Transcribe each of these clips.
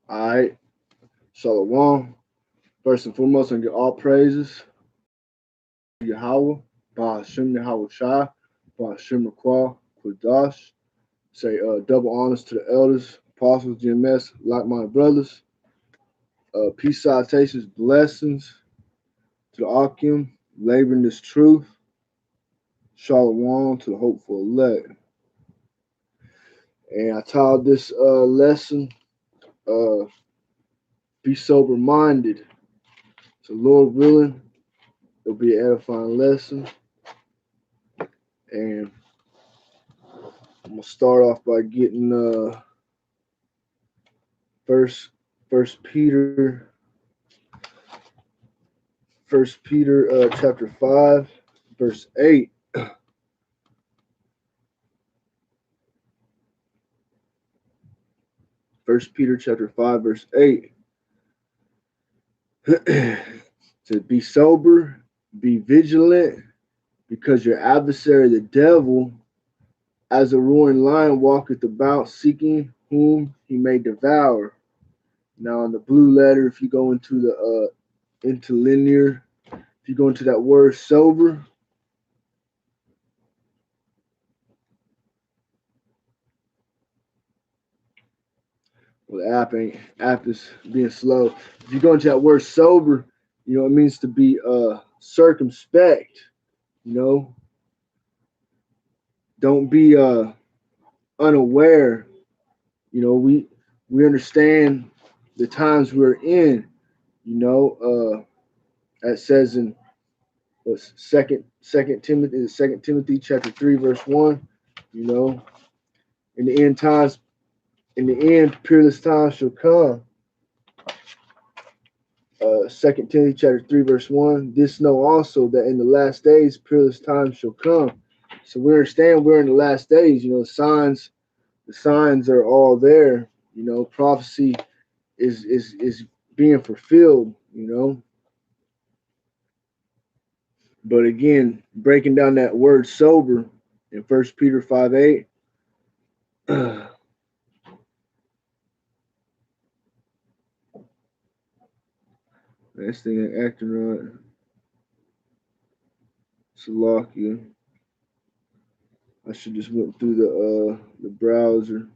All right. Shalom. First and foremost, I give all praises to Yahweh, Bahashim Yahweh Shai, Bahashim Raquah, Kudash. Say double honors to the elders, apostles, GMS, like my brothers. Peace, salutations, blessings to the Akim, laboring this truth. Shalom to the hopeful elect. And I titled this lesson, uh, Be Sober Minded. So, Lord willing, it'll be an edifying lesson. And I'm gonna start off by getting first First Peter First Peter chapter 5 verse 8. First Peter chapter 5 verse 8. To be sober, be vigilant, because your adversary the devil, as a roaring lion, walketh about seeking whom he may devour. Now in the blue letter, if you go into the interlinear, if you go into that word sober, well, the app is being slow. If you go into that word sober, it means to be circumspect. You know, don't be unaware. We understand the times we're in. That says in Second Timothy chapter 3 verse 1. You know, in the end times, in the end, peerless times shall come. Second Timothy chapter 3 verse 1. This know also that in the last days peerless times shall come. So we understand we're in the last days. The signs are all there. Prophecy is being fulfilled. But again, breaking down that word sober in First Peter 5:8. This thing ain't acting right. Salakia. I should just went through the browser.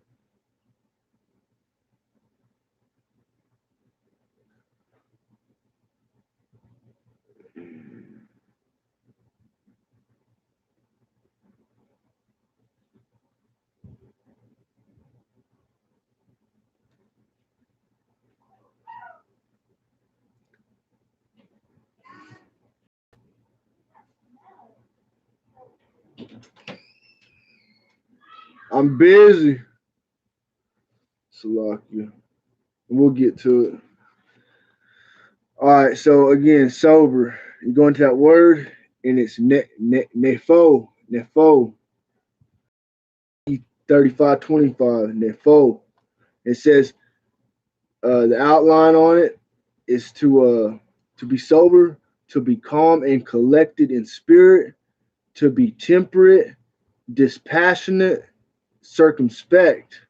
I'm busy. Salakia. We'll get to it. All right. So again, sober. You go into that word, and it's nefo. 35:25. Nefo. It says the outline on it is to be sober, to be calm and collected in spirit, to be temperate, dispassionate, circumspect.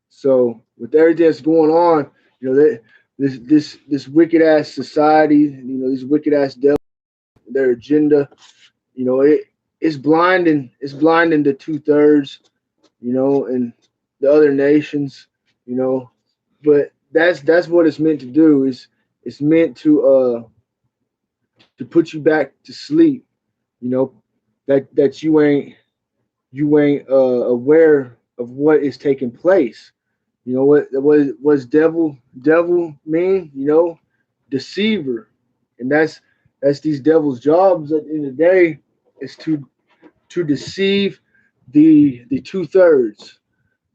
So with everything that's going on, that this wicked ass society, these wicked ass devils, their agenda, it's blinding. It's blinding the 2/3, and the other nations, But that's what it's meant to do. It's meant to put you back to sleep. That you ain't aware of what is taking place. What's devil mean? Deceiver, and that's these devils' jobs at the end of the day is to deceive the 2/3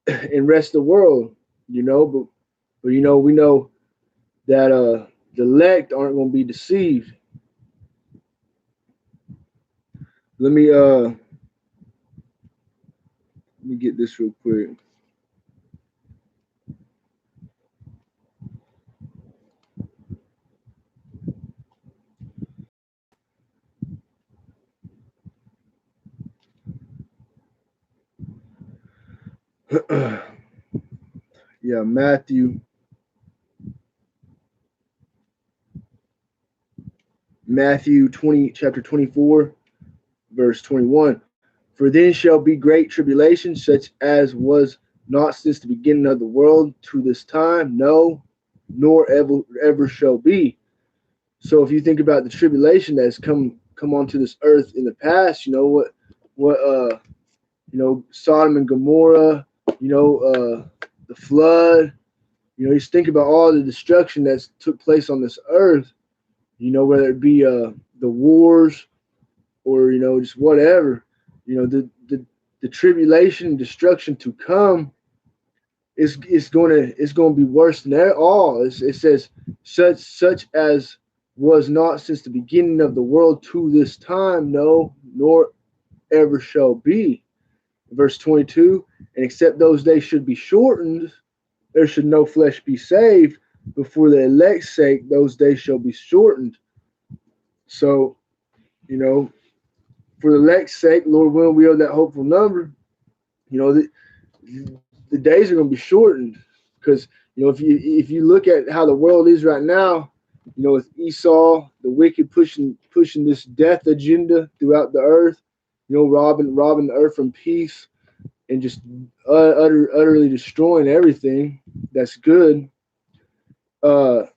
and rest of the world. But we know that the elect aren't going to be deceived. Let me get this real quick. Yeah, Matthew Matthew 20, chapter 24, verse 21. For then shall be great tribulation, such as was not since the beginning of the world to this time, no, nor ever shall be. So if you think about the tribulation that's come onto this earth in the past, what Sodom and Gomorrah, the flood, you just think about all the destruction that's took place on this earth, whether it be the wars or just whatever, the tribulation and destruction to come is going to be worse than that all. It says such as was not since the beginning of the world to this time, no, nor ever shall be. Verse 22, and except those days should be shortened, there should no flesh be saved, but for the elect's sake those days shall be shortened. So, for the elect's sake, Lord willing, we have that hopeful number. The days are going to be shortened because if you look at how the world is right now, with Esau, the wicked pushing this death agenda throughout the earth, robbing the earth from peace and just utterly destroying everything that's good. No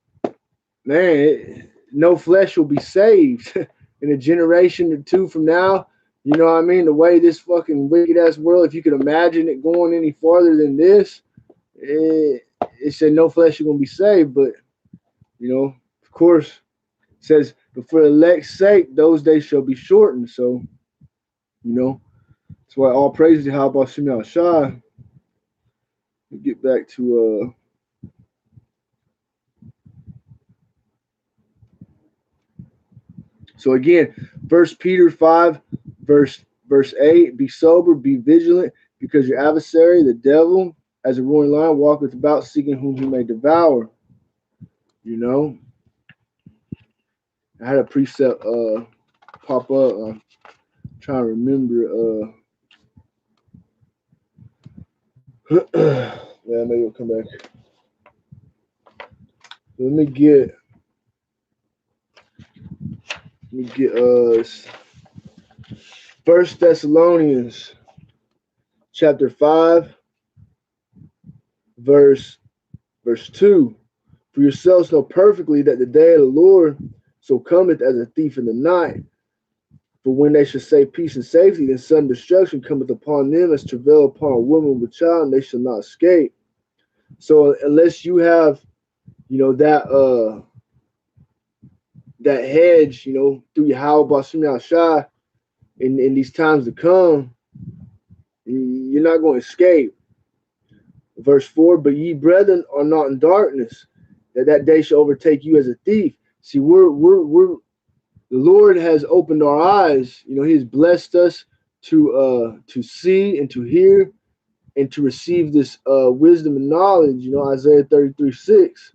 flesh will be saved in a generation or two from now. You know what I mean? The way this fucking wicked ass world, if you could imagine it going any farther than this, it said no flesh is going to be saved. But, of course, it says, but for the elect's sake, those days shall be shortened. So, that's why all praise to Yahweh Shem Yahushua. Get back to so again, 1 Peter 5, verse 8, be sober, be vigilant, because your adversary, the devil, as a roaring lion, walketh about seeking whom he may devour. I had a precept pop up. I'm trying to remember. Yeah, maybe it'll come back. Let me get us 1 Thessalonians chapter 5, verse 2. For yourselves know perfectly that the day of the Lord so cometh as a thief in the night. For when they shall say peace and safety, then sudden destruction cometh upon them as travail upon a woman with child, and they shall not escape. So unless you have, that hedge, through Yahweh Shem Yahushua in these times to come, you're not going to escape. Verse 4, but ye brethren are not in darkness, that day shall overtake you as a thief. See, the Lord has opened our eyes. He has blessed us to see and to hear and to receive this wisdom and knowledge. Isaiah 33:6.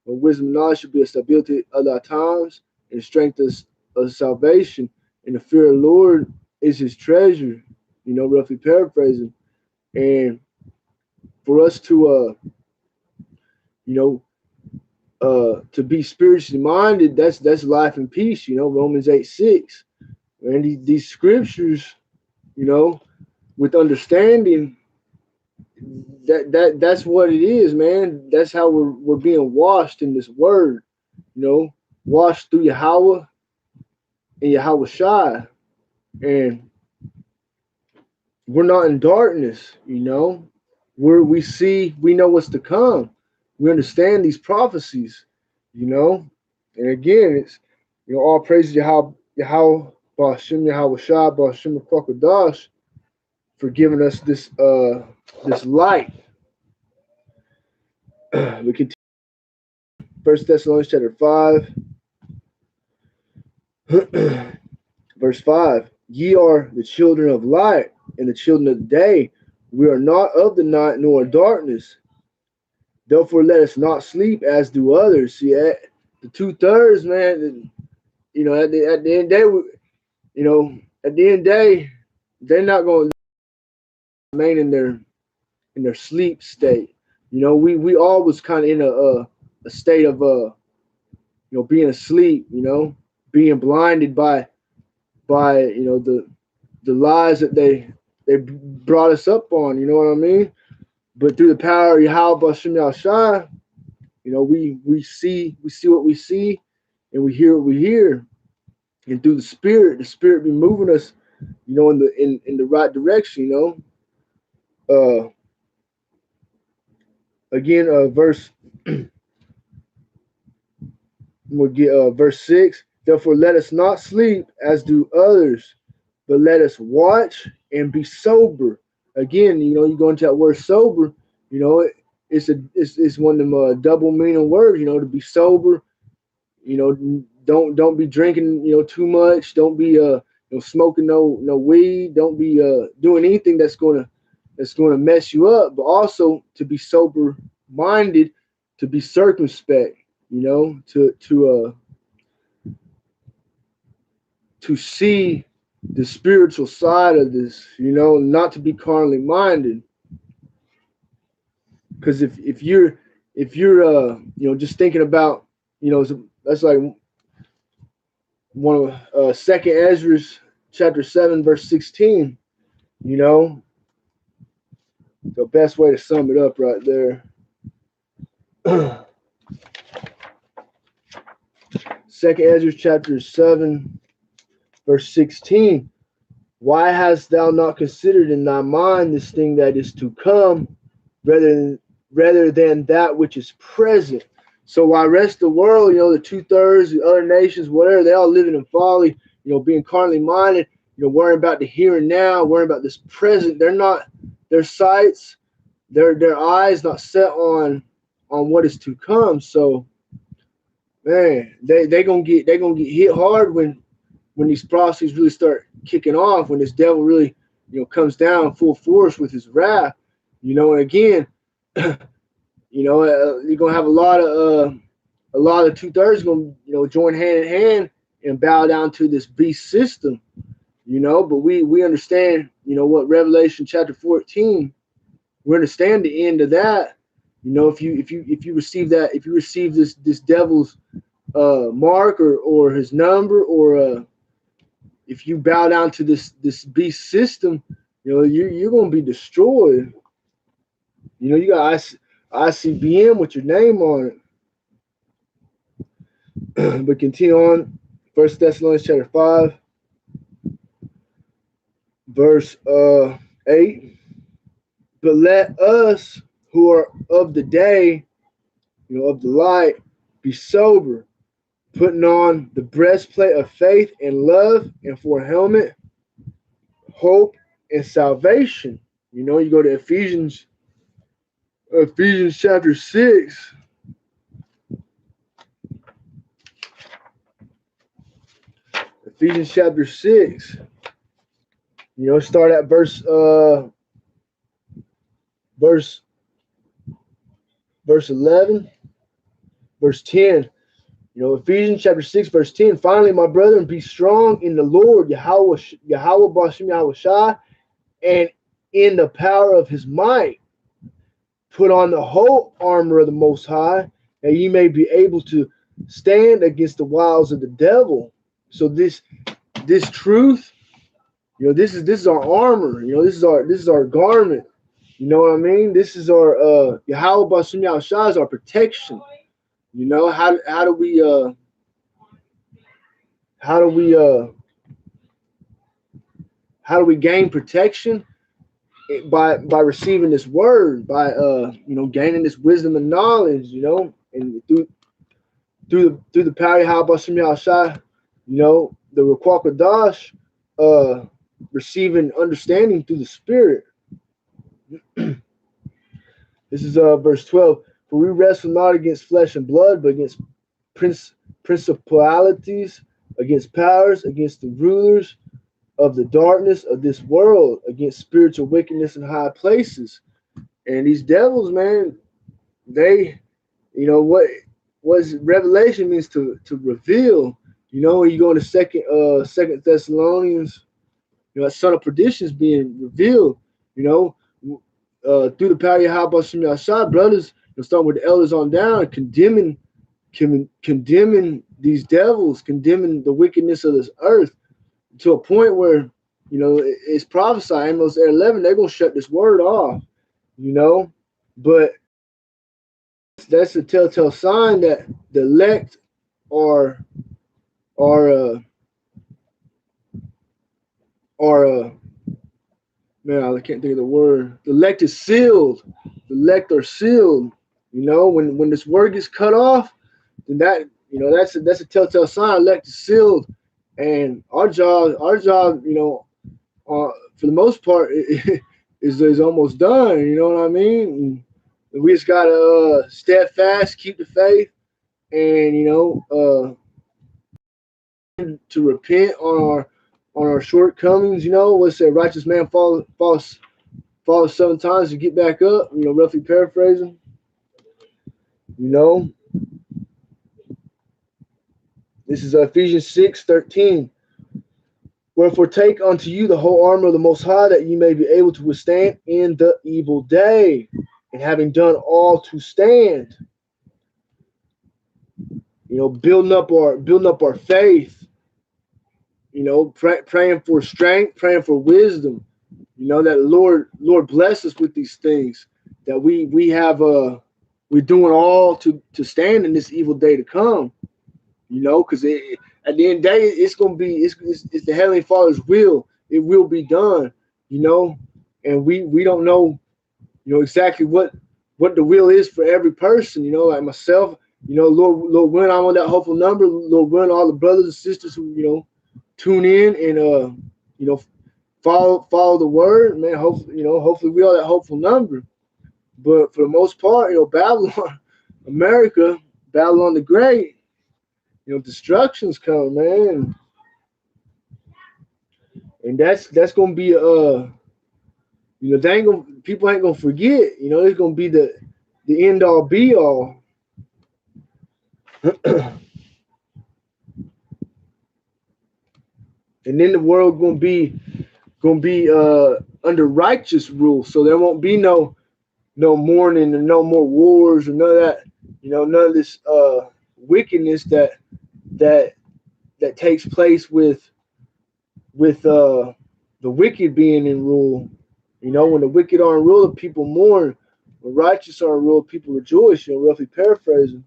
Wisdom and knowledge should be a stability of our times and strength of salvation. And the fear of the Lord is his treasure, roughly paraphrasing. And for us to to be spiritually minded, that's life and peace, Romans 8:6. And these scriptures, with understanding, that's what it is, man. That's how we're being washed in this word, washed through Yahweh and Yahweh Shai. And we're not in darkness, we know what's to come. We understand these prophecies, and again, it's all praise Yahweh Ba'ashem Yahweh Shai Ba'ashem Kwakadash for giving us this light. We continue. 1 Thessalonians chapter 5, verse 5. Ye are the children of light and the children of the day. We are not of the night nor of darkness. Therefore, let us not sleep as do others. See, the 2/3, man. At the end of the day, at the end of the day, they're not going to remain in their sleep state. We all was kind of in a state of being asleep. being blinded by you know the lies that they brought us up on. You know what I mean? But through the power of Yahweh Bashem Yahshai, you know, we see what we see, and we hear what we hear, and through the Spirit be moving us, you know, in the right direction. You know, again, verse we'll get verse 6. Therefore, let us not sleep as do others, but let us watch and be sober. Again, you know, you go into that word sober. You know, it's one of them double meaning words. You know, to be sober. You know, don't be drinking. You know, too much. Don't be you know, smoking no weed. Don't be doing anything that's gonna mess you up. But also to be sober minded, to be circumspect. You know, to see the spiritual side of this, you know, not to be carnally minded. Because if you're you know, just thinking about, you know, that's like one of Second Ezra chapter 7 verse 16. You know, the best way to sum it up right there. Second Ezra chapter 7 verse 16. Why hast thou not considered in thy mind this thing that is to come, rather than that which is present? So while the rest of the world, you know, the 2/3, the other nations, whatever, they all living in folly, you know, being carnally minded, you know, worrying about the here and now, worrying about this present. They're not, their sights, their eyes not set on what is to come. So man, they gonna get hit hard when these prophecies really start kicking off, when this devil really, you know, comes down full force with his wrath, you know. And again, you know, you're gonna have a lot of 2/3 gonna, you know, join hand in hand and bow down to this beast system, you know. But we understand, you know, what Revelation chapter 14, we understand the end of that. You know, if you receive that, if you receive this devil's mark or his number, or if you bow down to this beast system, you know, you're gonna be destroyed. You know, you got ICBM with your name on it. But continue on. 1 Thessalonians chapter 5, verse 8. But let us who are of the day, you know, of the light, be sober, putting on the breastplate of faith and love, and for a helmet, hope and salvation. You know, you go to Ephesians chapter 6. Ephesians chapter 6. You know, start at verse 11, verse 10. You know, Ephesians chapter 6, verse 10. Finally, my brethren, be strong in the Lord, Yahweh Bashem Yahushua, and in the power of his might. Put on the whole armor of the Most High, and ye may be able to stand against the wiles of the devil. So this truth, you know, this is our armor. You know, this is our garment. You know what I mean? This is our Yahweh Bashem Yahushua is our protection. You know, how do we gain protection? By receiving this word, by you know, gaining this wisdom and knowledge, you know, and through the power of Yahweh Bashem Yahushua, you know, the Ruach Kodesh, receiving understanding through the Spirit. This is verse 12. For we wrestle not against flesh and blood, but against principalities, against powers, against the rulers of the darkness of this world, against spiritual wickedness in high places. And these devils, man, they, you know, what revelation means to reveal. You know, when you go into second Thessalonians, you know, that son of perdition is being revealed, you know, through the power of Yahweh Bashem Yahushua, brothers, you know, starting with the elders on down, condemning these devils, condemning the wickedness of this earth to a point where, it's prophesied Amos 11, they're gonna shut this word off, but that's a telltale sign that the elect are are man, I can't think of the word. The elect is sealed. The elect are sealed. When this word gets cut off, then that's a telltale sign. Elect is sealed, and our job, for the most part, is almost done. You know what I mean? And we just gotta steadfast, keep the faith, and to repent on our shortcomings. Let's say righteous man falls 7 times to get back up. Roughly paraphrasing. This is Ephesians 6:13. Wherefore take unto you the whole armor of the Most High, that ye may be able to withstand in the evil day, and having done all to stand. Building up our faith. Praying for strength, praying for wisdom. That the Lord bless us with these things, that we have we're doing all to stand in this evil day to come. Because at the end of the day, it's gonna be it's the Heavenly Father's will. It will be done. And we don't know exactly what the will is for every person. Like myself, Lord willing, I'm on that hopeful number. Lord willing, all the brothers and sisters who tune in and follow the word, man. Hopefully we are that hopeful number. But for the most part, Babylon, America, Babylon the Great, destruction's coming, man. And that's gonna be people ain't gonna forget. It's gonna be the end all be all. And then the world gonna be under righteous rule, so there won't be no mourning and no more wars or none of that. None of this wickedness that takes place with the wicked being in rule. When the wicked are in rule, the people mourn. When righteous are in rule, people rejoice. Roughly paraphrasing.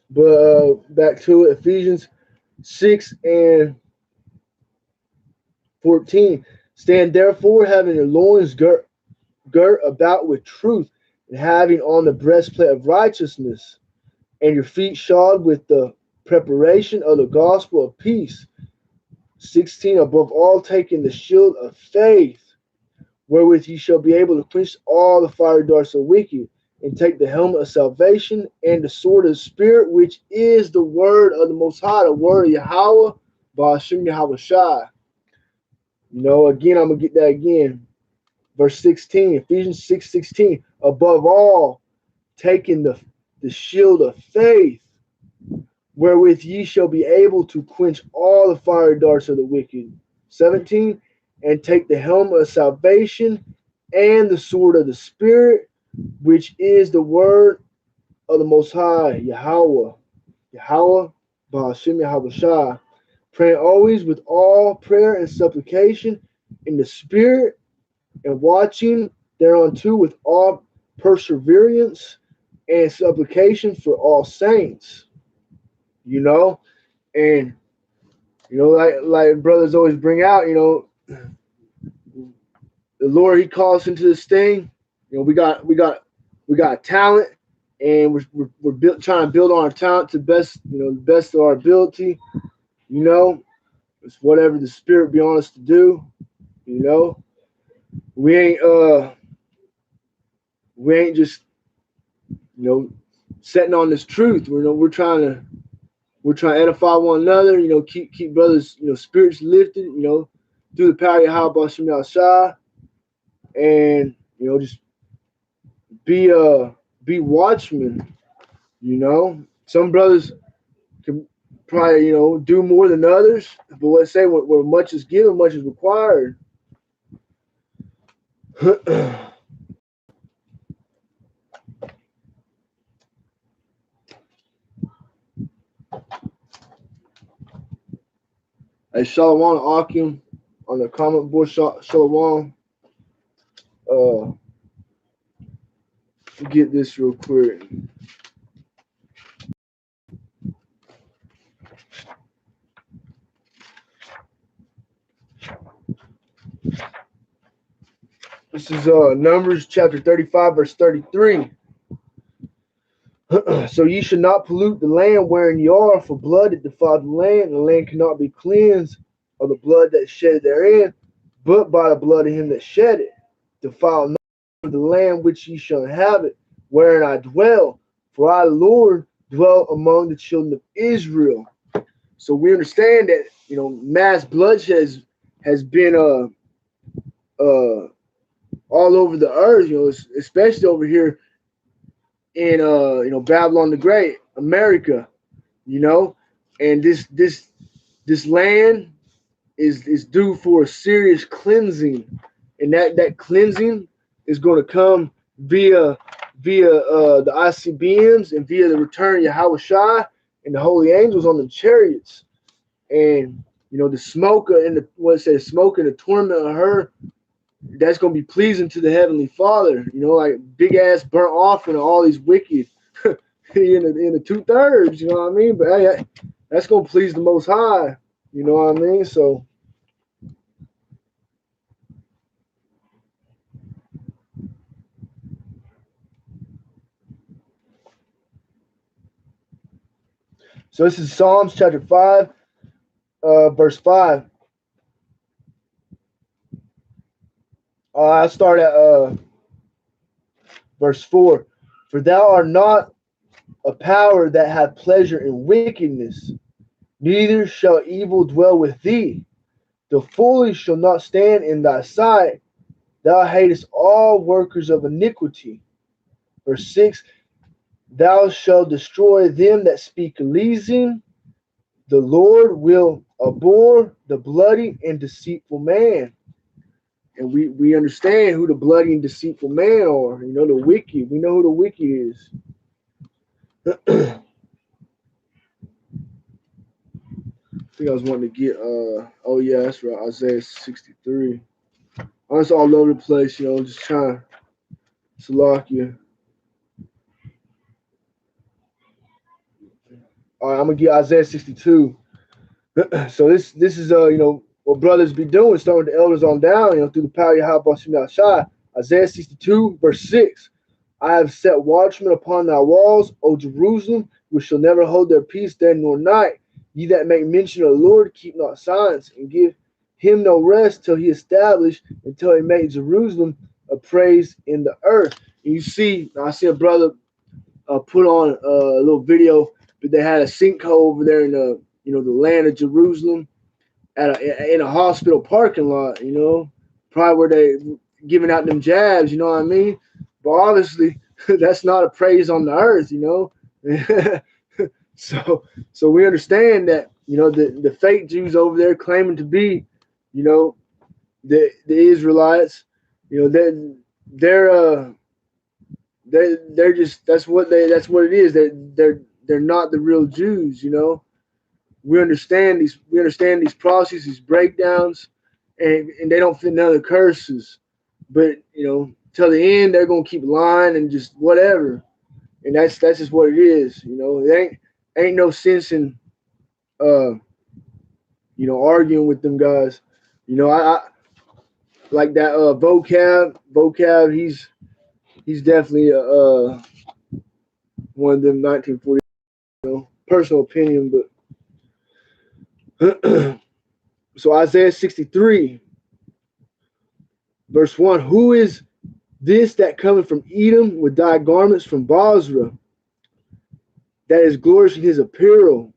But back to it, Ephesians 6:14. Stand therefore, having your loins girt about with truth, and having on the breastplate of righteousness, and your feet shod with the preparation of the gospel of peace. 16. Above all, taking the shield of faith, wherewith ye shall be able to quench all the fiery darts of wicked, and take the helmet of salvation and the sword of the Spirit, which is the word of the Most High, the word of Yahweh, Ba'ashem Yahweh Shai. Again, I'm going to get that again. Verse 16, Ephesians 6:16. Above all, taking the shield of faith, wherewith ye shall be able to quench all the fiery darts of the wicked. 17. And take the helmet of salvation and the sword of the Spirit, which is the word of the Most High, Yahweh, Ba'ashem Yahweh Shai. Praying always with all prayer and supplication in the Spirit, and watching thereunto with all perseverance and supplication for all saints. And like brothers always bring out, the Lord, He calls into this thing. We got talent, and we're trying to build on our talent to the best of our ability. It's whatever the Spirit be on us to do. We ain't just setting on this truth. We're trying to edify one another. Keep brothers spirits lifted. Through the power of Yahweh Ba'ashem Yahweh Shai, and just be watchmen. Some brothers can probably do more than others, but let's say where much is given, much is required. Hey, Shalom Akim on the comment board. Shalom. Get this real quick. This is Numbers chapter 35, verse 33. So ye should not pollute the land wherein ye are, for blood it defiled the land, and the land cannot be cleansed of the blood that shed therein, but by the blood of him that shed it. Defile not the land which ye shall inhabit, wherein I dwell, for I, the Lord, dwell among the children of Israel. So we understand that, you know, mass bloodshed has been all over the earth, you know, especially over here in you know, Babylon the Great, America, you know, and this land is due for a serious cleansing, and that cleansing is going to come via the ICBMs and via the return of Yahweh Shai and the holy angels on the chariots, and you know, the smoke and the what it says, smoke and the torment of her, that's going to be pleasing to the Heavenly Father, you know, like big ass burnt offering of all these wicked in the 2/3, you know what I mean? But hey, that's going to please the Most High, you know what I mean? So this is Psalms chapter 5, verse 5. I start at verse 4. For thou art not a power that hath pleasure in wickedness, neither shall evil dwell with thee. The foolish shall not stand in thy sight. Thou hatest all workers of iniquity. Verse 6. Thou shalt destroy them that speak leasing. The Lord will abhor the bloody and deceitful man. And we understand who the bloody and deceitful man are. You know, the wicked. We know who the wicked is. I think I was wanting to get oh yeah, that's right, Isaiah 63. I was all over the place, you know, just trying to lock you. All right, I'm gonna get Isaiah 62. So this is you know, what brothers be doing, starting with the elders on down, you know, through the power of Yahweh Bashim Shai. Isaiah 62, verse 6. I have set watchmen upon thy walls, O Jerusalem, which shall never hold their peace day nor night. Ye that make mention of the Lord, keep not silence, and give him no rest till he establish, until he make Jerusalem a praise in the earth. And you see, I see a brother put on a little video, but they had a sinkhole over there in the, you know, the land of Jerusalem in a hospital parking lot, you know, probably where they giving out them jabs, you know what I mean? But obviously, that's not a praise on the earth, you know. So we understand that, you know, the fake Jews over there claiming to be, you know, the Israelites, you know, they're just that's what it is. They're not the real Jews, you know. We understand these prophecies, these breakdowns, and they don't fit none of the curses. But you know, till the end, they're gonna keep lying and just whatever. And that's just what it is. You know, it ain't no sense in you know, arguing with them guys. You know, I like that vocab. He's definitely one of them 1940, you know, personal opinion, but so Isaiah 63, verse 1, who is this that cometh from Edom with thy garments from Basra, that is glorious in his apparel,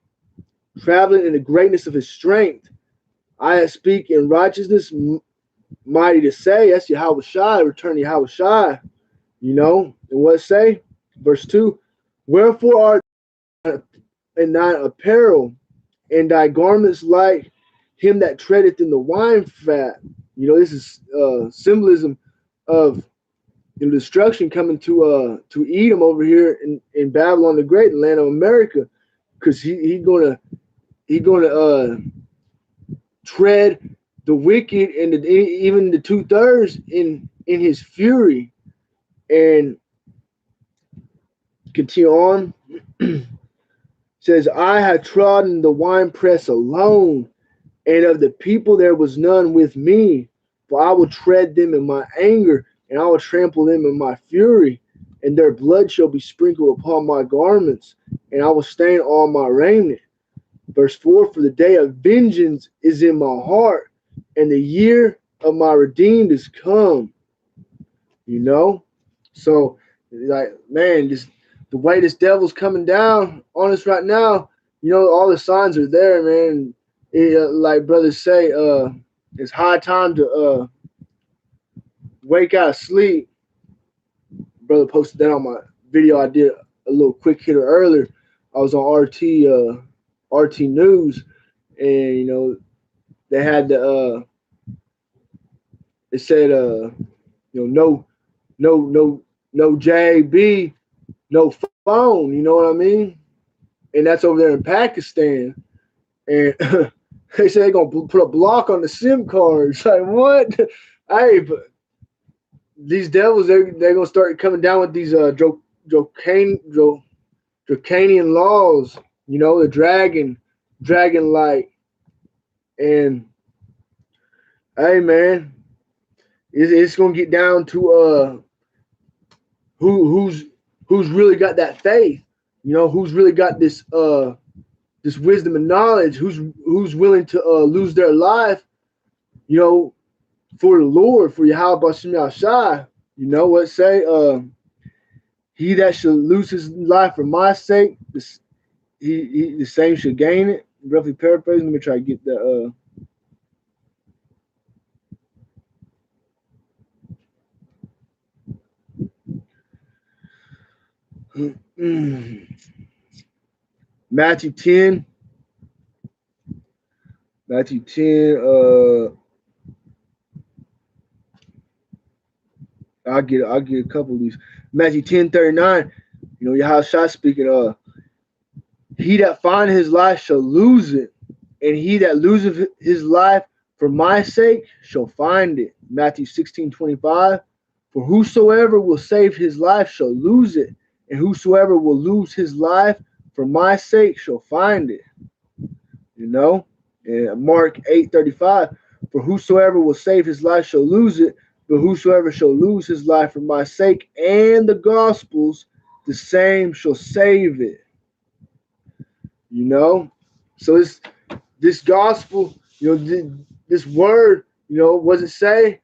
traveling in the greatness of his strength? I speak in righteousness, mighty to say. That's Yahweh Shai, return to Yahweh Shai. You know, and what say? Verse 2, wherefore art in thine apparel, and thy garments like him that treadeth in the wine fat. You know, this is symbolism of the destruction coming to Edom over here in Babylon the Great, the land of America, because he's gonna tread the wicked and even the 2/3 in his fury. And continue on. Says, I had trodden the winepress alone, and of the people there was none with me. For I will tread them in my anger, and I will trample them in my fury, and their blood shall be sprinkled upon my garments, and I will stain all my raiment. Verse 4, for the day of vengeance is in my heart, and the year of my redeemed is come. You know? So, like, man, this the way this devil's coming down on us right now, all the signs are there, man. Like brothers say, it's high time to wake out of sleep. Brother posted that on my video I did a little quick hitter earlier. I was on RT News, and they had it said no JB, no phone. You know what I mean? And that's over there in Pakistan. And they say they're gonna put a block on the SIM cards. Like what? Hey, but these devils, they're gonna start coming down with these draconian laws. The dragon light. And hey, man, it's gonna get down to who's really got that faith. Who's really got this wisdom and knowledge, who's willing to lose their life, for the Lord, for Yahweh Bashim Yahshai. What say? He that shall lose his life for my sake, he the same shall gain it. Roughly paraphrasing. Let me try to get the Matthew 10. Matthew 10. I'll get a couple of these. Matthew 10:39. Yahshua speaking. He that find his life shall lose it, and he that loseth his life for my sake shall find it. Matthew 16:25. For whosoever will save his life shall lose it, and whosoever will lose his life for my sake shall find it. And Mark 8:35. For whosoever will save his life shall lose it, but whosoever shall lose his life for my sake and the gospel's, the same shall save it. So this gospel, this word, what does it say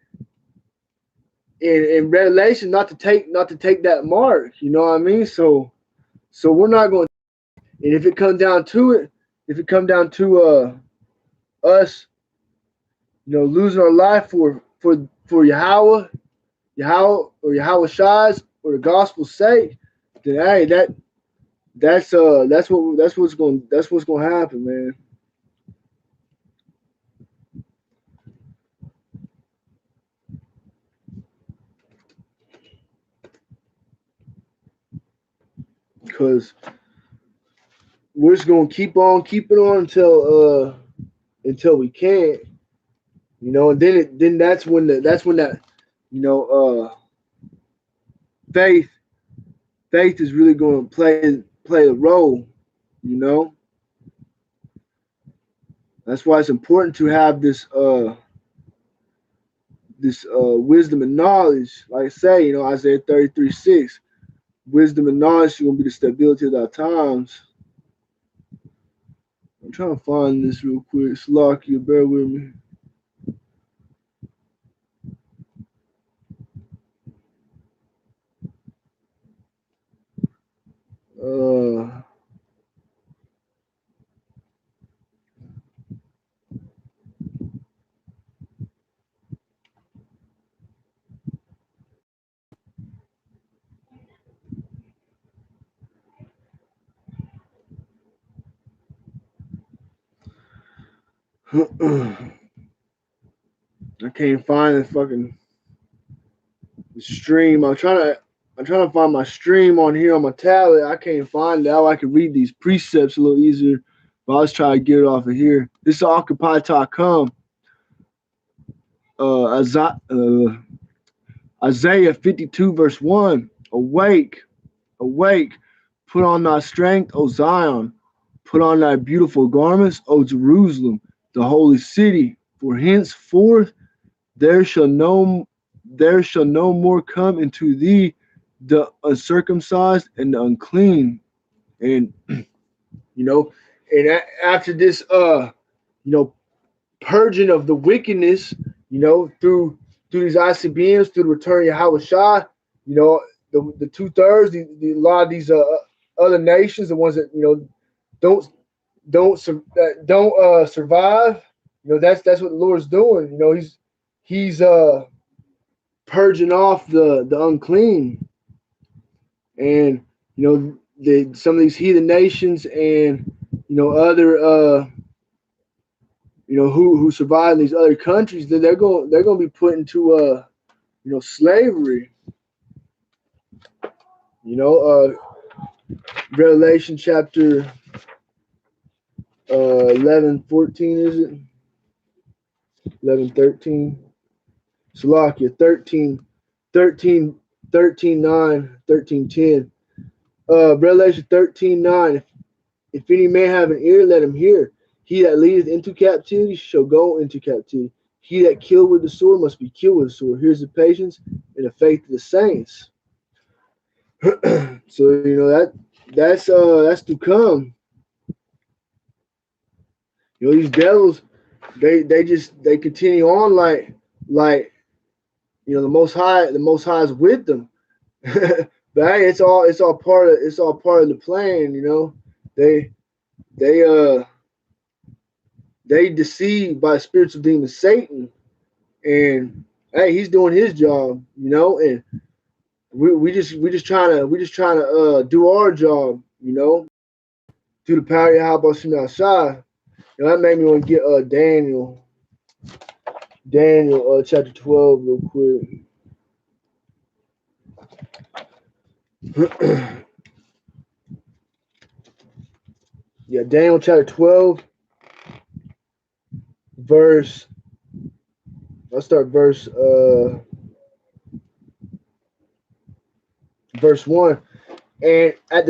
in Revelation? Not to take that mark. You know what I mean? So we're not going. And if it comes down to it, us, losing our life for Yahweh or Yahweh Shai's or the gospel's sake, then hey, that's what's going to happen, man. Because we're just going to keep on keeping on until we can't, and then that's when that faith is really going to play a role. That's why it's important to have this wisdom and knowledge. Like I say, Isaiah 33:6, wisdom and knowledge is going to be the stability of our times. I'm trying to find this real quick. Slakia, bear with me. I can't find the fucking stream. I'm trying to find my stream on here on my tablet. I can't find it. How I can read these precepts a little easier But I was trying to get it off of here. This is Occupy.com. Isaiah 52 verse 1. Awake, awake, put on thy strength, O Zion. Put on thy beautiful garments, O Jerusalem, the holy city. For henceforth there shall no more come into thee the uncircumcised and the unclean. And after this purging of the wickedness, through these ICBMs, through the return of Yahweh Shai, the 2/3, a lot of these other nations, the ones that don't survive, that's what the Lord's doing. He's purging off the unclean, and some of these heathen nations and other who survive in these other countries, they're going to be put into slavery. Revelation chapter 11:14, is it? 11:13. Salakia 13:9, 13:10. Revelation 13:9. If any man have an ear, let him hear. He that leadeth into captivity shall go into captivity. He that killed with the sword must be killed with the sword. Here's the patience and the faith of the saints. So that's to come. These devils, they continue on like the Most High is with them. But hey, it's all part of the plan. They deceived by spirits of demon Satan, and hey, he's doing his job, and we just trying to do our job, through the power of Yahweh Shai Shai. That made me want to get Daniel chapter 12 real quick. Yeah, Daniel chapter 12, I'll start verse 1. And at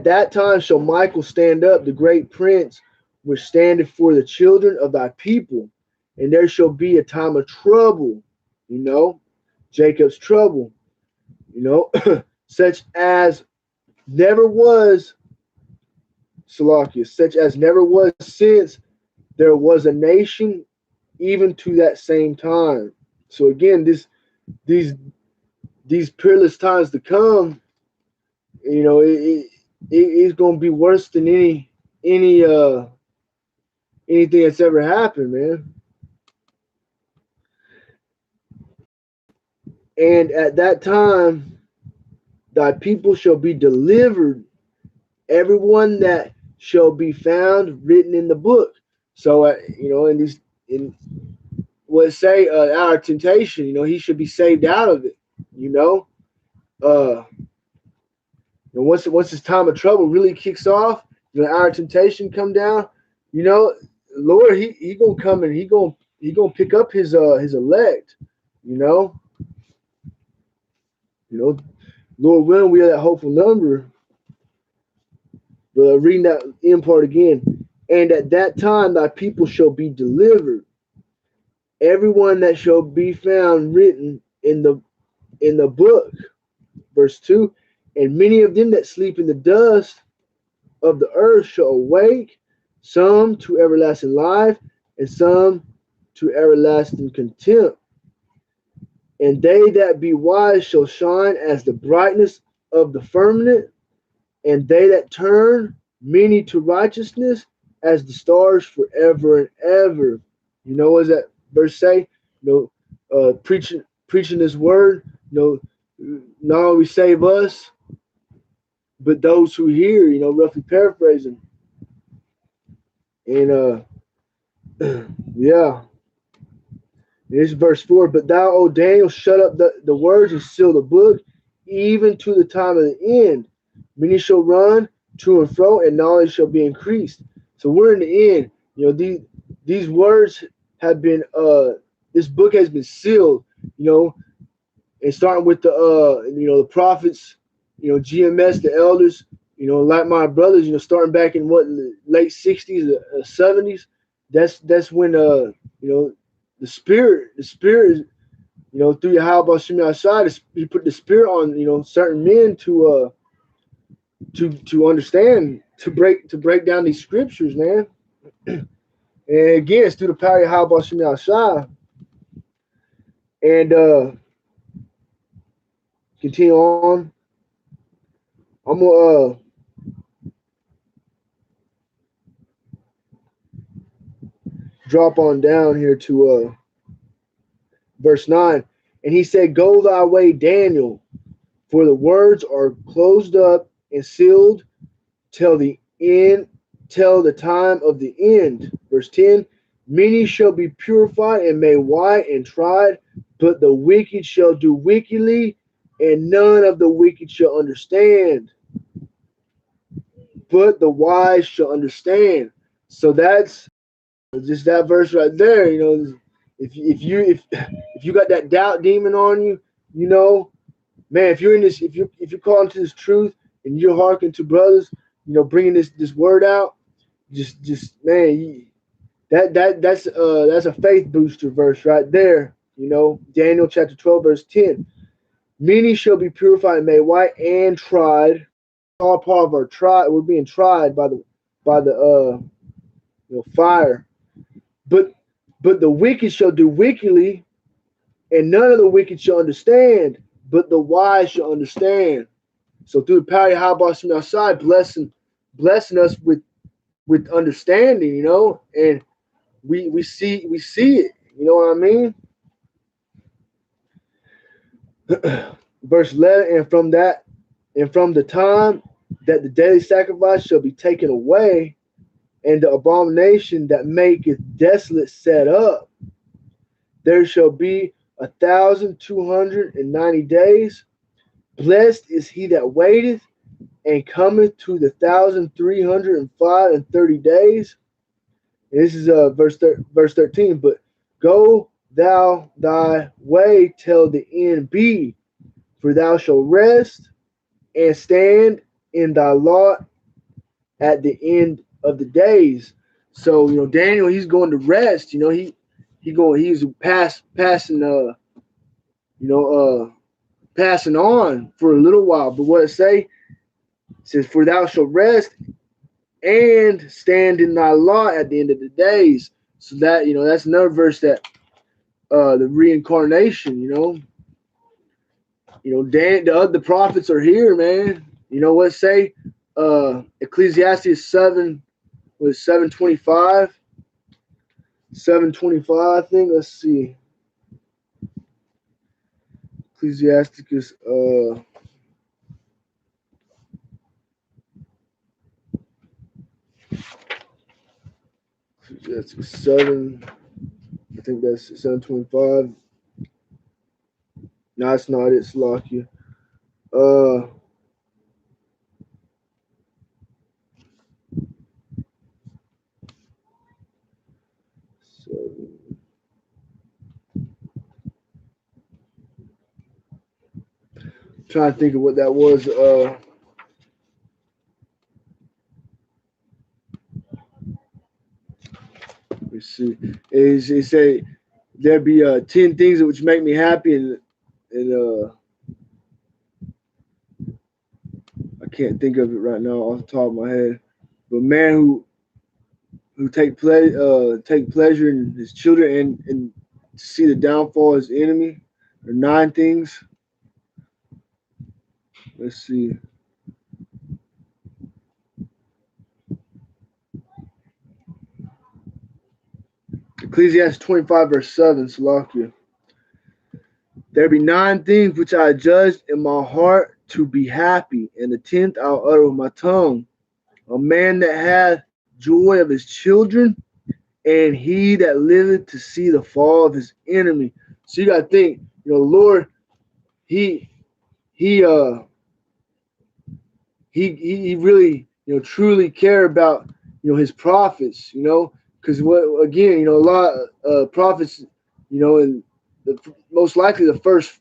that time shall Michael stand up, the great prince, which standeth for the children of thy people, and there shall be a time of trouble, Jacob's trouble, such as never was, Salakia, such as never was since there was a nation, even to that same time. So again, these peerless times to come, it's going to be worse than anything that's ever happened, man. And at that time, thy people shall be delivered, everyone that shall be found written in the book. So, in what say our temptation, he should be saved out of it, And once this time of trouble really kicks off, our temptation come down, Lord, he gonna come and he gonna pick up his elect, Lord willing, we are that hopeful number. But reading that end part again, and at that time thy people shall be delivered, everyone that shall be found written in the book. Verse 2, and many of them that sleep in the dust of the earth shall awake, some to everlasting life, and some to everlasting contempt. And they that be wise shall shine as the brightness of the firmament, and they that turn many to righteousness as the stars forever and ever. What does that verse say? Preaching this word, not only save us, but those who hear, roughly paraphrasing. And yeah. This is verse 4. But thou, O Daniel, shut up the words and seal the book, even to the time of the end. Many shall run to and fro, and knowledge shall be increased. So we're in the end. You know, these words have been this book has been sealed, you know, and starting with the you know, the prophets, you know, GMS, the elders, you know, like my brothers, you know, starting back in what, late 60s, 70s. That's when you know, the spirit, you know, through Yahweh Shemi outside, he put the spirit on, you know, certain men to understand, to break down these scriptures, man. And again, it's through the power of Yahweh Shemi outside. And continue on. I'm gonna drop on down here to verse 9. And he said, "Go thy way, Daniel, for the words are closed up and sealed till the end, till the time of the end." Verse 10. "Many shall be purified and made white and tried, but the wicked shall do wickedly, and none of the wicked shall understand. But the wise shall understand." So that's just that verse right there. You know, if you got that doubt demon on you, you know, man, if you're in this, if you're calling to this truth and you're hearkening to brothers, you know, bringing this word out, just man, that's a faith booster verse right there. You know, Daniel chapter 12 verse 10. "Many shall be purified and made white and tried." All part of our try. We're being tried by the you know, fire. But the wicked shall do wickedly, and none of the wicked shall understand, but the wise shall understand. So through the power of Yahweh outside, blessing us with understanding, you know, and we see it. You know what I mean? Verse 11, and from the time that the daily sacrifice shall be taken away, and the abomination that maketh desolate set up, there shall be 1,290 days. Blessed is he that waiteth, and cometh to the 1,330 days. And this is verse 13. "But go thou thy way till the end be, for thou shalt rest and stand in thy lot at the end of the days." So, you know, Daniel, he's going to rest. You know, he's passing you know passing on for a little while. But what it say? It says, "For thou shalt rest and stand in thy lot at the end of the days." So that, you know, that's another verse that the reincarnation, you know, the prophets are here, man. You know what say? Ecclesiastes 7 was 725. 725, I think. Let's see. Ecclesiasticus Ecclesiasticus 7. I think that's 725. No, it's not. It's Lakia. Uh, so, trying to think of what that was. Let me see. It say there be 10 things which make me happy, and I can't think of it right now off the top of my head. But man who take pleasure in his children and see the downfall of his enemy. There are 9 things. Let's see. Ecclesiastes 25 verse 7, Salakia. There be 9 things which I judged in my heart to be happy, and the 10th I'll utter with my tongue. A man that hath joy of his children, and he that liveth to see the fall of his enemy. So you gotta think, you know, Lord, he really, you truly care about, his prophets, because what, again, a lot of prophets, and most likely the first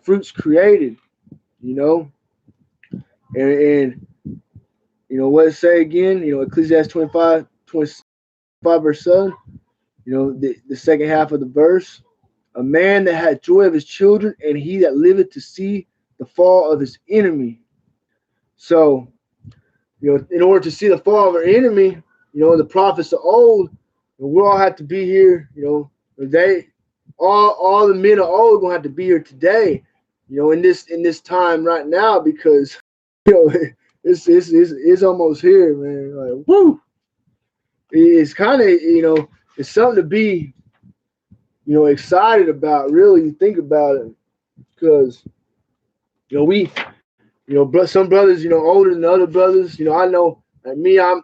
fruits created, you know, and what it say again, Ecclesiastes 25 verse 7, the second half of the verse, a man that had joy of his children, and he that liveth to see the fall of his enemy. So, in order to see the fall of our enemy, the prophets of old, we all have to be here. They, all the men of old, gonna have to be here today. In this time right now, because it's almost here, man. Like, woo! It's kind of, it's something to be, excited about. Really think about it, because we, some brothers, older than other brothers. I know, like me, I'm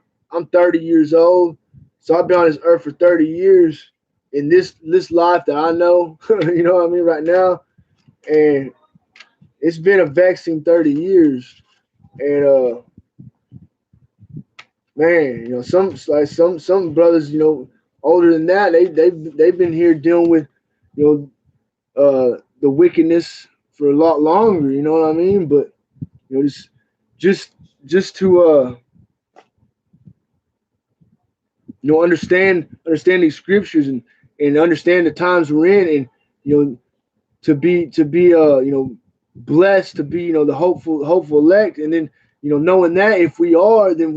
30 years old, so I've been on this earth for 30 years in this life that I know. You know what I mean, right now, and it's been a vexing 30 years, and man, some brothers, older than that, they've been here dealing with, the wickedness for a lot longer. You know what I mean? But just to understand these scriptures, and understand the times we're in, and to be blessed, to be the hopeful elect, and then knowing that if we are, then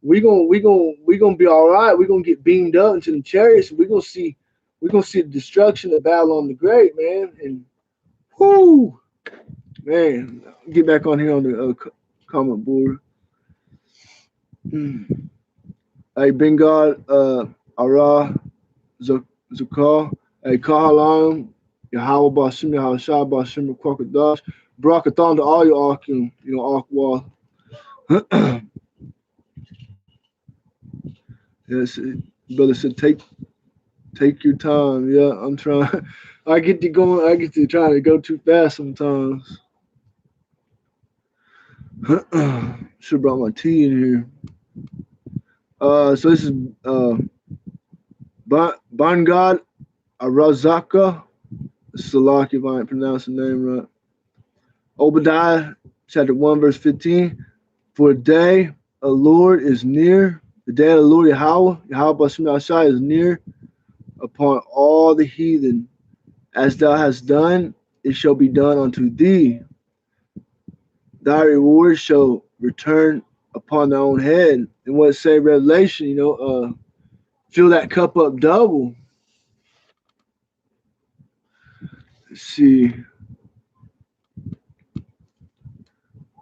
we gonna be all right. We're gonna get beamed up into the chariots. We're gonna see the destruction of Babylon the Great, man. And whoo, man, get back on here on the comment board. Hey, Bengad, Ara, Zakar, hey, Kahalam, Yahweh Bashim, Yahweh Shah Bashim, Kwakadash, Brakathon to all your Akim, Akwal. Yes, brother said, take your time. Yeah, I'm trying. I get to trying to go too fast sometimes. Should have brought my tea in here. So this is Bangad Arazaka. Salaki, if I ain't pronouncing the name right. Obadiah chapter 1 verse 15. For the day of the Lord is near. The day of the Lord Yahweh Bashim Yahshai is near upon all the heathen. As thou hast done, it shall be done unto thee. Thy reward shall return upon thy own head. And what it say Revelation, fill that cup up double. Let's see.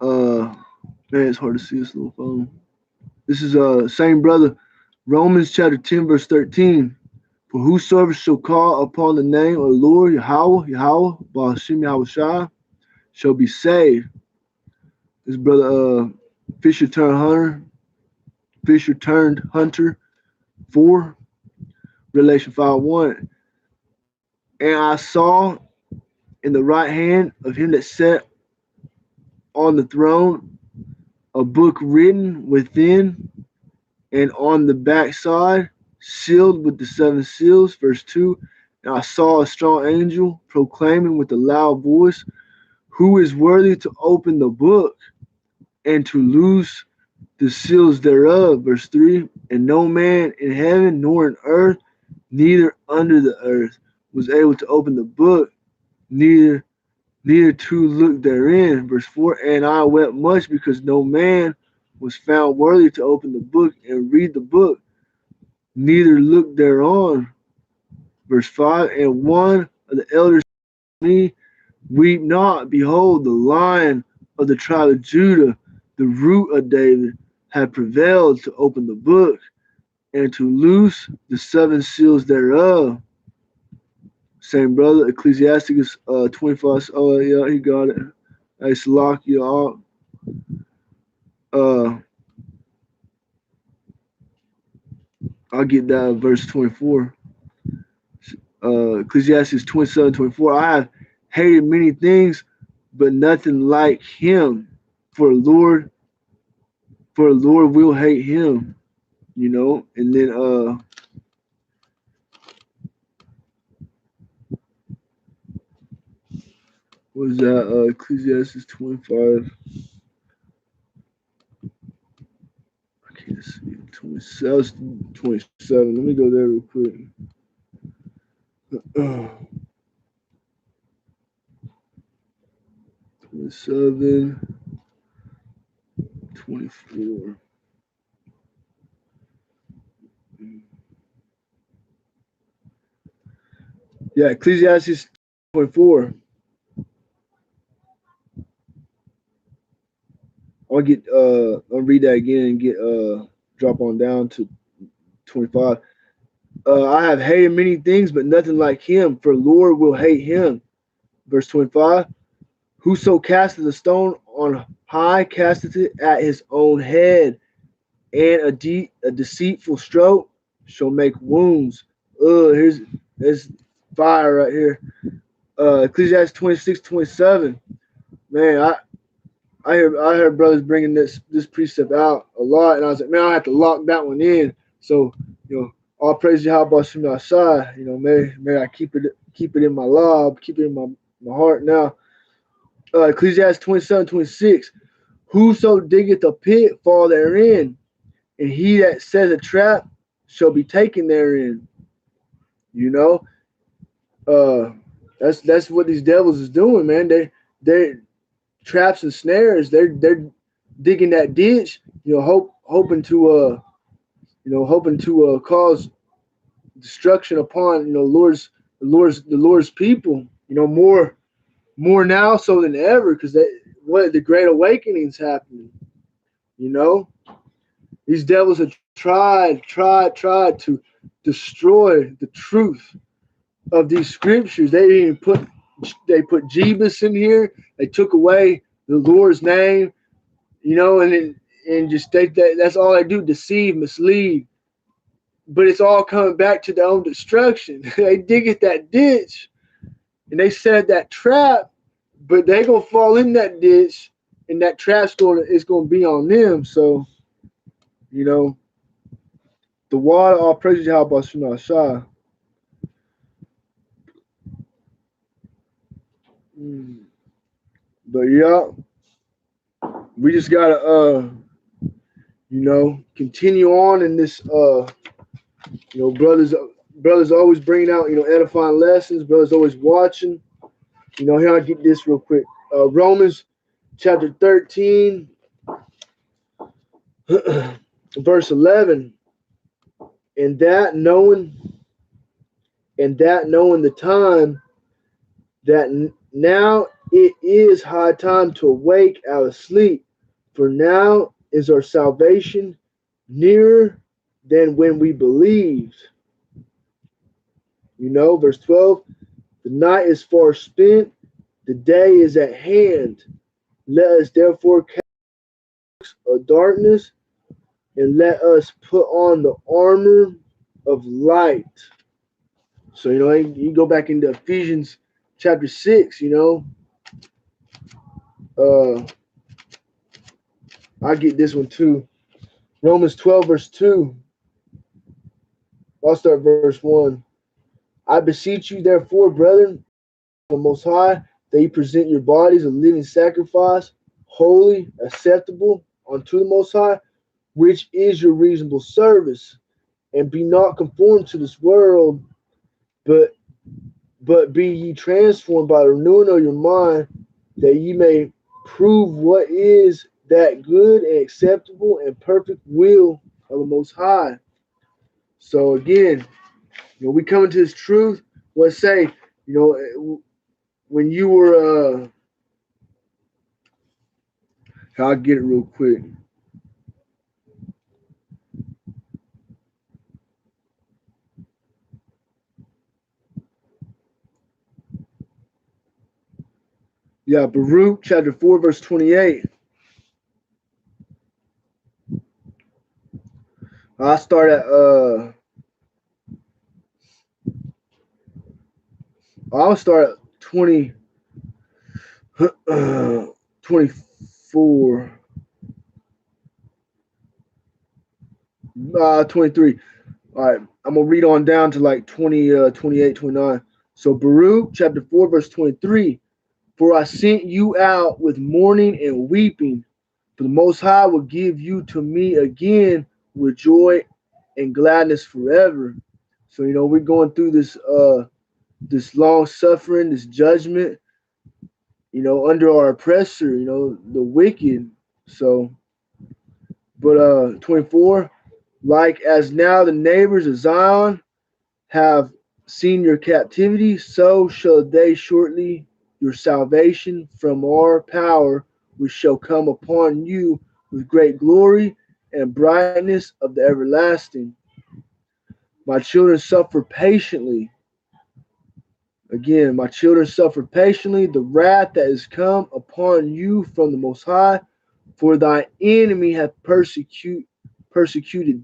Man, it's hard to see this little phone. This is same brother, Romans chapter 10 verse 13. For whosoever shall call upon the name of the Lord Yahweh Ba'ashim Yahushua shall be saved. This brother Fisher turned hunter 4, Revelation 5:1. And I saw in the right hand of him that sat on the throne a book written within and on the backside, sealed with the 7 seals. Verse 2. And I saw a strong angel proclaiming with a loud voice, who is worthy to open the book and to loose the seals thereof. Verse 3. And no man in heaven nor in earth, neither under the earth, was able to open the book, neither to look therein. Verse 4. And I wept much, because no man was found worthy to open the book and read the book, neither look thereon. Verse 5. And one of the elders said to me, weep not, behold, the Lion of the tribe of Judah, the root of David, had prevailed to open the book and to loose the 7 seals thereof. Same brother, Ecclesiasticus 25. Oh yeah, he got it. Hey, Salakia. I'll get that verse 24. Ecclesiastes 27:24. I have hated many things, but nothing like him. For the Lord for the Lord will hate him, you know. And then what was that? Ecclesiastes 25. I can't see. 27. 27. Let me go there real quick. 27, 24. Yeah, Ecclesiastes 24. I'll read that again and get drop on down to 25. I have hated many things, but nothing like him, for Lord will hate him. Verse 25. Whoso casteth a stone on high casteth it at his own head, and a deceitful stroke shall make wounds. There's fire right here. Ecclesiastes 26:27. Man, I heard brothers bringing this precept out a lot, and I was like, man, I have to lock that one in. So, you know, all praise Yahweh from outside. You know, may I keep it in my lob, keep it in my heart now. Ecclesiastes 27:26. Whoso diggeth a pit fall therein, and he that set a trap shall be taken therein. You know, that's what these devils is doing, man. They traps and snares. They're digging that ditch, you know, hoping to cause destruction upon, you know, the Lord's people. You know, more now so than ever, because the Great Awakening's happening. You know, these devils have tried to destroy the truth of these scriptures. They put Jebus in here. They took away the Lord's name, you know, and just that's all they do: deceive, mislead. But it's all coming back to their own destruction. They dig at that ditch, and they set that trap, but they gonna fall in that ditch, and that trap's gonna be on them. So, you know, the water, all praise Yahweh Shema Shah. But yeah, we just gotta you know, continue on in this you know, brothers always bringing out, you know, edifying lessons, brothers always watching. You know, here I get this real quick. Romans chapter 13 verse 11. And that knowing the time, that now it is high time to awake out of sleep, for now is our salvation nearer than when we believed. You know, verse 12, the night is far spent, the day is at hand. Let us therefore cast of darkness, and let us put on the armor of light. So, you know, you go back into Ephesians chapter 6, you know. I get this one too. Romans 12, verse 2. I'll start verse 1. I beseech you, therefore, brethren, the Most High, that you present your bodies a living sacrifice, holy, acceptable unto the Most High, which is your reasonable service. And be not conformed to this world, but be ye transformed by the renewing of your mind, that ye may prove what is that good and acceptable and perfect will of the Most High. So again, you know, we come into this truth. Let's say, you know, when you were, I'll get it real quick. Yeah, Baruch chapter 4, verse 28. I'll start at I'll start at 24. 23. All right, I'm gonna read on down to like 20, 28, 29. So Baruch chapter 4, verse 23. For I sent you out with mourning and weeping, for the Most High will give you to me again with joy and gladness forever. So we're going through this long suffering, this judgment, under our oppressor, the wicked. So, but 24, like as now the neighbors of Zion have seen your captivity, so shall they shortly your salvation from our power, which shall come upon you with great glory and brightness of the everlasting. My children suffer patiently. Again, my children suffer patiently the wrath that is come upon you from the Most High, for thy enemy hath persecuted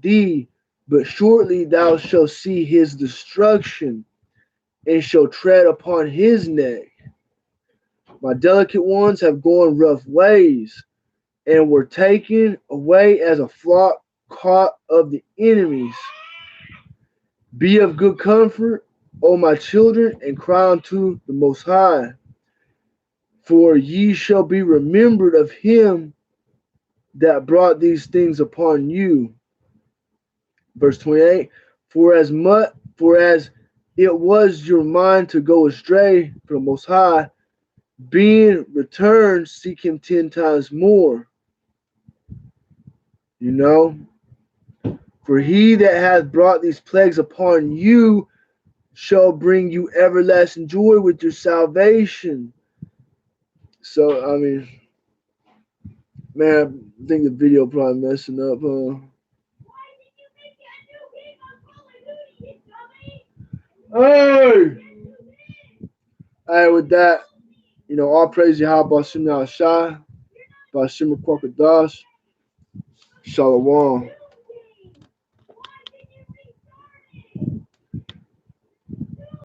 thee, but shortly thou shalt see his destruction and shall tread upon his neck. My delicate ones have gone rough ways, and were taken away as a flock caught of the enemies. Be of good comfort, O my children, and cry unto the Most High, for ye shall be remembered of him that brought these things upon you. Verse 28, for as it was your mind to go astray from the Most High, being returned, seek him 10 times more. For he that hath brought these plagues upon you shall bring you everlasting joy with your salvation. So, I mean, man, I think the video probably messing up, huh? Hey! Alright, with that, all praise Yahweh Bashim Yahshai, Bashim Kwakadash, Shalom.